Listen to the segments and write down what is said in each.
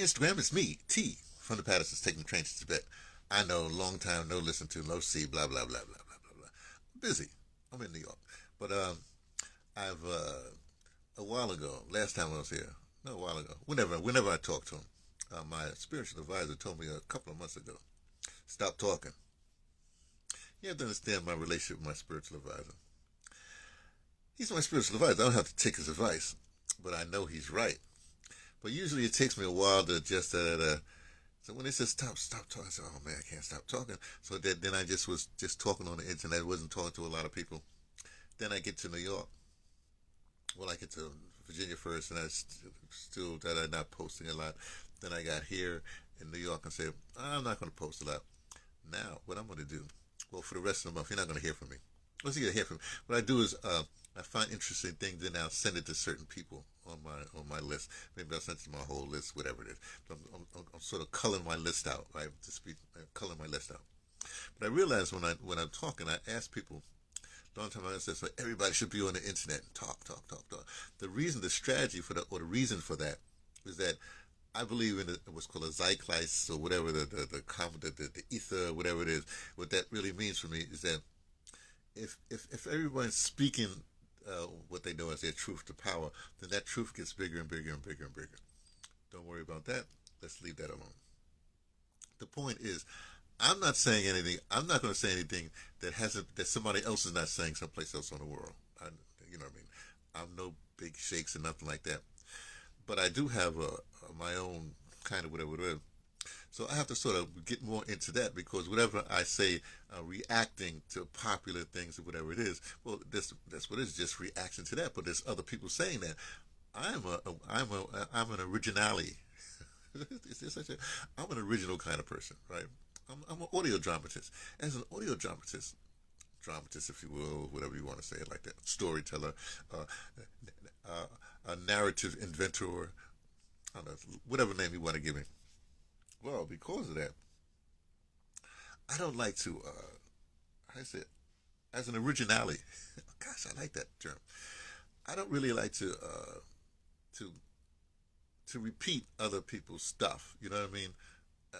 Instagram, it's me, T, from the Pattersons, taking the train to Tibet. I know, long time no listen to, no see, blah, blah, blah, blah, blah, blah, blah. Busy. I'm in New York. But I've, a while ago, last time I was here, no, a while ago, whenever I talk to him, my spiritual advisor told me a couple of months ago, stop talking. You have to understand my relationship with my spiritual advisor. He's my spiritual advisor. I don't have to take his advice, but I know he's right. But usually it takes me a while to adjust that. So when they said stop talking, I said, oh man, I can't stop talking. So then I just was just talking on the internet, wasn't talking to a lot of people. Then I get to New York. Well, I get to Virginia first, and I still that I'm not posting a lot. Then I got here in New York and said, I'm not going to post a lot. Now, what I'm going to do, well, for the rest of the month, you're not going to hear from me. Once you get to hear from me, what I do is I find interesting things, then I'll send it to certain people on my list. Maybe I'll send it to my whole list, whatever it is. I'm sort of coloring my list out, right? Coloring my list out. But I realize when I'm talking, I ask people. Long time ago, I said so everybody should be on the internet and talk. The reason, the strategy for that, or the reason for that, is that I believe in what's called a zeitgeist or whatever the ether, whatever it is. What that really means for me is that if everyone's speaking what they know as their truth to power, then that truth gets bigger and bigger and bigger and bigger. Don't worry about that. Let's leave that alone. The point is, I'm not saying anything. I'm not going to say anything that somebody else is not saying someplace else in the world. You know what I mean? I'm no big shakes and nothing like that. But I do have my own kind of whatever. So I have to sort of get more into that because whatever I say, reacting to popular things or whatever it is, well, that's what it is, just reaction to that. But there's other people saying that. I'm an originality. I'm an original kind of person, right? I'm an audio dramatist. As an audio dramatist, if you will, whatever you want to say it like that, storyteller, uh, a narrative inventor, I don't know, whatever name you want to give me. Well, because of that, I don't like to, I say, as an originality. Gosh, I like that term. I don't really like to to repeat other people's stuff. You know what I mean?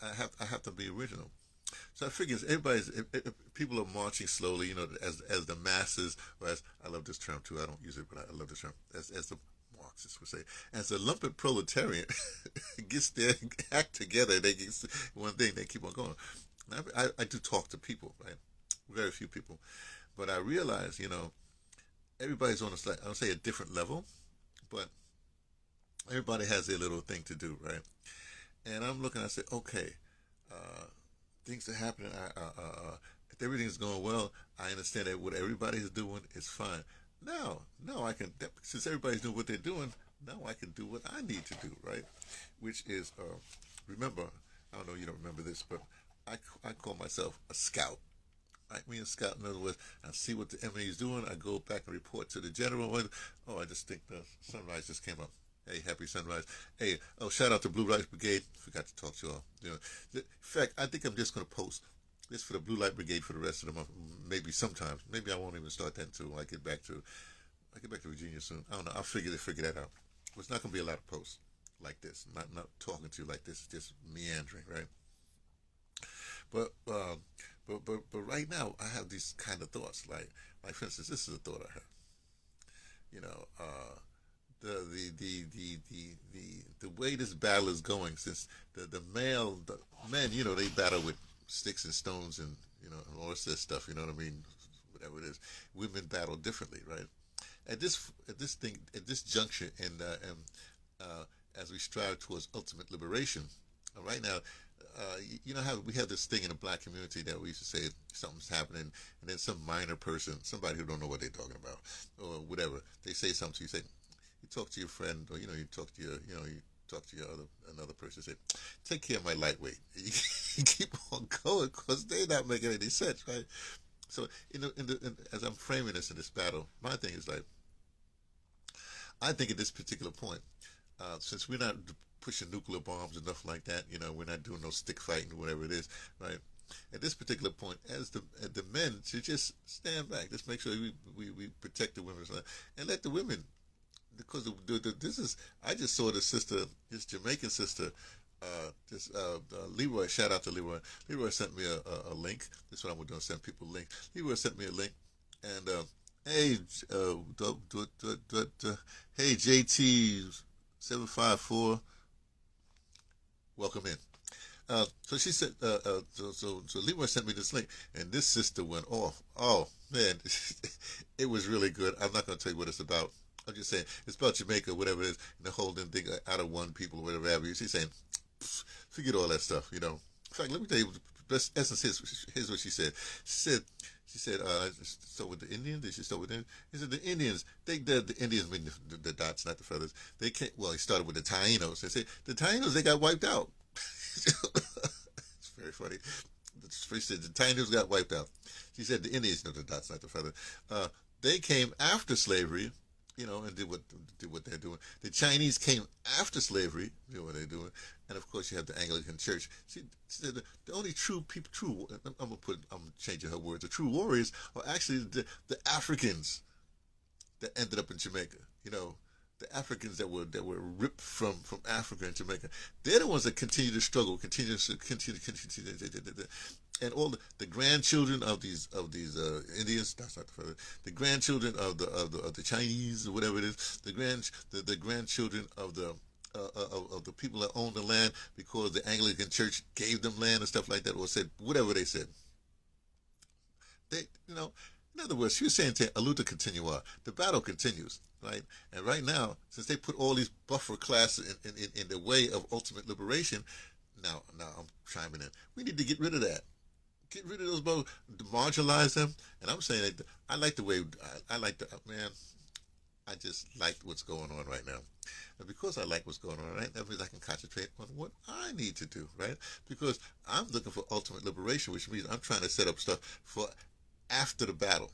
I have to be original. So I figure if people are marching slowly, as the masses, or as I love this term too. I don't use it, but I love this term. As the Marxists would say, as the lumpen proletariat gets their act together, they get one thing. They keep on going. I do talk to people, right? Very few people, but I realize, everybody's on I don't say a different level, but everybody has their little thing to do, right? And I'm looking, I say, okay, uh, things are happening. If everything's going well, I understand that what everybody's doing is fine. No, I can, since everybody's doing what they're doing, now I can do what I need to do, right? Which is, remember, I don't know, you don't remember this, but I call myself a scout. I mean, a scout, in other words, I see what the enemy is doing. I go back and report to the general. Oh, I just think the sunrise just came up. Hey, happy sunrise. Hey, oh, shout out to Blue Light Brigade. Forgot to talk to y'all. In fact, I think I'm just going to post this for the Blue Light Brigade for the rest of the month. Maybe sometimes. Maybe I won't even start that until I get back to Virginia soon. I don't know. I'll figure that out. It's not going to be a lot of posts like this. Not talking to you like this. It's just meandering, right? But right now I have these kind of thoughts. Like for instance, this is a thought I have. You know, the way this battle is going, since the men, they battle with sticks and stones and and all this stuff. You know what I mean? Whatever it is, women battle differently, right? At this juncture, as we strive towards ultimate liberation, right now, you know how we have this thing in the black community that we used to say something's happening, and then some minor person, somebody who don't know what they're talking about, or whatever, they say something to you, say, you talk to your friend, or you talk to you talk to your another person, say, take care of my lightweight. You keep on going because they're not making any sense, right? So, as I'm framing this in this battle, my thing is like, I think at this particular point, since we're not pushing nuclear bombs and stuff like that, we're not doing no stick fighting, whatever it is, right? At this particular point, as the men should just stand back, just make sure we protect the women and let the women, because this is, I just saw this Jamaican sister. Leroy, shout out to Leroy. Leroy sent me a link. This is what I'm doing, send people a link. Leroy sent me a link, and hey, hey JT 754, welcome in. So she said, so Leroy sent me this link, and this sister went off. Oh man, it was really good. I'm not going to tell you what it's about. I'm just saying it's about Jamaica, whatever it is, and the whole thing out of one people, whatever have you. She's saying, forget all that stuff, you know. In fact, let me tell you, the best essence. Here's what she said. Start with the Indians. Did she start with them? He said the Indians. The Indians mean the dots, not the feathers. They can't. Well, he started with the Tainos. They said the Tainos they got wiped out. It's very funny. She said the Tainos got wiped out. She said the Indians, no, the dots, not the feather. They came after slavery, you know, and did what they're doing. The Chinese came after slavery, you know what they're doing, and of course you have the Anglican Church. She said the only true people, I'm changing her words. The true warriors are actually the Africans that ended up in Jamaica. You know, the Africans that were ripped from Africa and Jamaica. They're the ones that continue to struggle, and all the grandchildren of these Indians. That's not the grandchildren of the Chinese or whatever it is. The grandchildren of the people that own the land because the Anglican Church gave them land and stuff like that, or said whatever they said. They, you know, in other words, she was saying to Aluta continua, the battle continues, right? And right now, since they put all these buffer classes in the way of ultimate liberation, now I'm chiming in. We need to get rid of that. Get rid of those both, marginalize them. And I'm saying that I like the way I like the man. I just like what's going on right now. And because I like what's going on right now, that means I can concentrate on what I need to do, right? Because I'm looking for ultimate liberation, which means I'm trying to set up stuff for after the battle.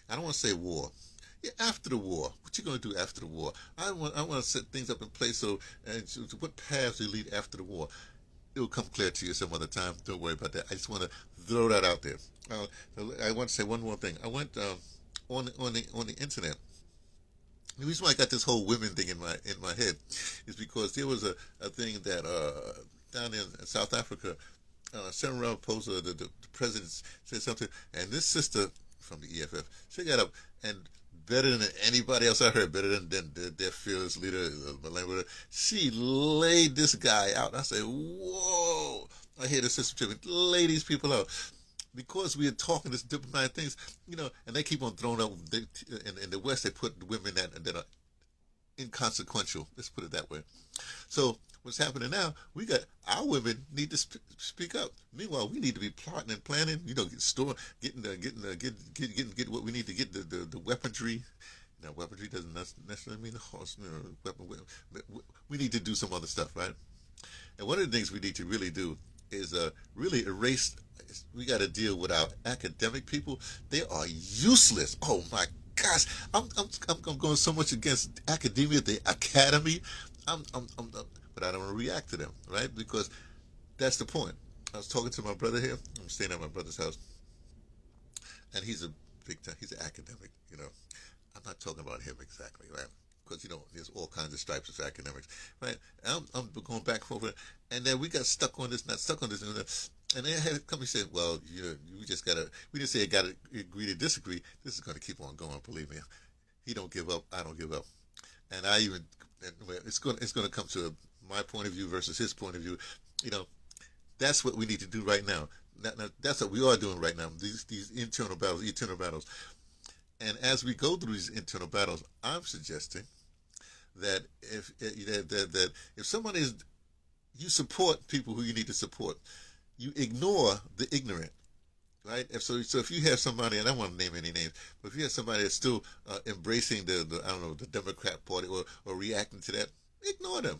I don't want to say war. Yeah, after the war. What you gonna do after the war? I want to set things up in place so and so what paths you lead after the war. It will come clear to you some other time. Don't worry about that. I just want to throw that out there. I want to say one more thing. I went on the internet. The reason why I got this whole women thing in my head is because there was a thing that down in South Africa, Sarah Ramaphosa, the president said something, and this sister from the EFF, she got up and better than anybody else I heard, better than their fearless leader, Malema, she laid this guy out. I say, whoa! I hear the sister lay these people out because we are talking this diplomatic things, you know, and they keep on throwing up. In the West, they put women that are inconsequential. Let's put it that way. So what's happening now? We got our women need to speak up. Meanwhile, we need to be plotting and planning. You know, get what we need to get the weaponry. Now, weaponry doesn't necessarily mean the horse. You know, we need to do some other stuff, right? And one of the things we need to really do is really erase. We got to deal with our academic people. They are useless. Oh my gosh, I'm going so much against academia, the academy. But I don't want to react to them, right? Because that's the point. I was talking to my brother here. I'm staying at my brother's house, and he's a big time. He's an academic, you know. I'm not talking about him exactly, right? Because you know, there's all kinds of stripes of academics, right? I'm going back and forth, and then we got stuck on this, not stuck on this, and they had come and said, "Well, you know, we just gotta." We didn't say gotta agree to disagree. This is going to keep on going. Believe me, he don't give up. I don't give up, and I even. It's going to come to my point of view versus his point of view. You know, that's what we need to do right now. That's what we are doing right now. These internal battles, eternal battles. And as we go through these internal battles, I'm suggesting that if somebody is, you support people who you need to support, you ignore the ignorant, right? If you have somebody, and I don't want to name any names, but if you have somebody that's still embracing the I don't know, the Democrat Party or reacting to that, ignore them.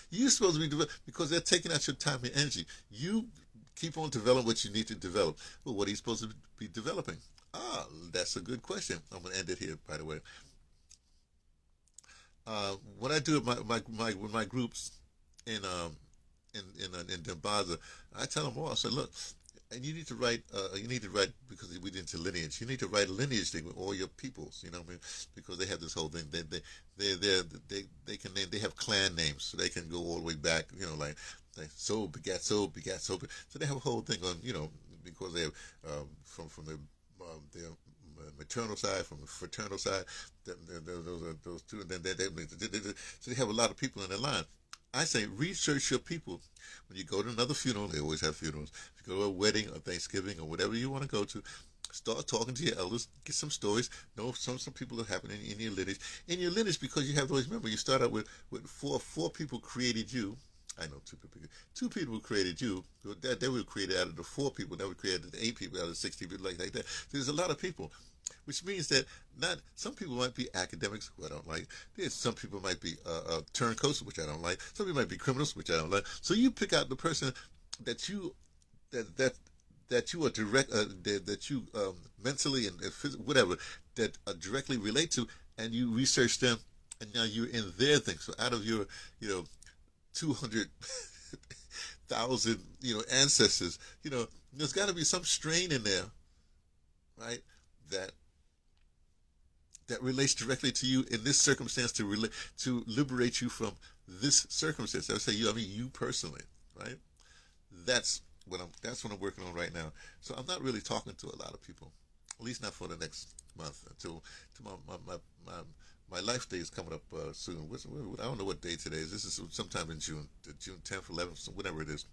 You're supposed to be developing because they're taking out your time and energy. You keep on developing what you need to develop. Well, what are you supposed to be developing? That's a good question. I'm going to end it here, by the way. What I do with my groups in DeBrother, I tell them all. I said, look, and you need to write. You need to write because we did into lineage. You need to write a lineage thing with all your peoples. You know what I mean? Because they have this whole thing. They can name. They have clan names, so they can go all the way back. You know, like so begat so begat so. So they have a whole thing on. You know, because they have from their maternal side, from the fraternal side. Those two, and then so they have a lot of people in their line. I say research your people. When you go to another funeral, they always have funerals. If you go to a wedding or Thanksgiving or whatever you want to go to, start talking to your elders, get some stories. Know some people that happen in your lineage. In your lineage, because you have those. Remember, you start out with four people created you. I know two people created you. That they were created out of the four people. That were created the 8 people out of the 60 people, like that. So there's a lot of people, which means that not some people might be academics, who I don't like. There's some people might be turncoats, which I don't like. Some people might be criminals, which I don't like. So you pick out the person that you that that you are direct that you mentally and whatever that directly relate to, and you research them, and now you're in their thing. So out of your 200,000 ancestors, there's got to be some strain in there, right? That that relates directly to you in this circumstance to liberate you from this circumstance. I would say you. I mean you personally, right? That's what I'm working on right now. So I'm not really talking to a lot of people, at least not for the next month until to my life day is coming up soon. I don't know what day today is. This is sometime in June, June 10th, 11th, whatever it is.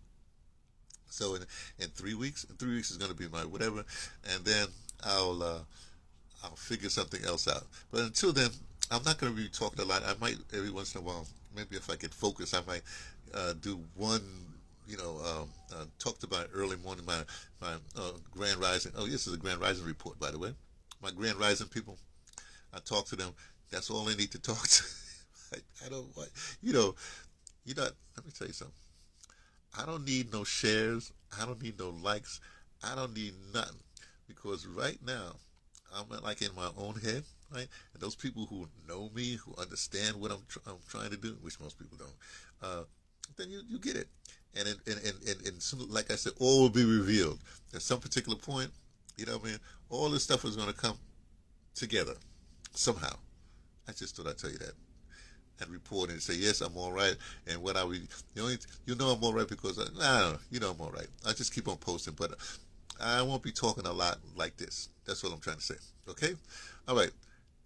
So in 3 weeks, is going to be my whatever, and then I'll uh, I'll figure something else out. But until then, I'm not going to be talking a lot. I might every once in a while, maybe if I get focused, I might do one. Talked about early morning my grand rising. Oh, this is a grand rising report, by the way. My grand rising people, I talk to them. That's all they need to talk to. I don't want you know you not. Let me tell you something. I don't need no shares. I don't need no likes. I don't need nothing because right now I'm like in my own head, right? And those people who know me, who understand what I'm trying to do, which most people don't, then you get it. And soon, like I said, all will be revealed. At some particular point, what I mean? All this stuff is going to come together somehow. I just thought I'd tell you that and report and say, yes, I'm all right. And what I would, I'm all right because, I'm all right. I just keep on posting, but I won't be talking a lot like this. That's what I'm trying to say. Okay? All right.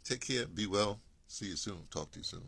Take care. Be well. See you soon. Talk to you soon.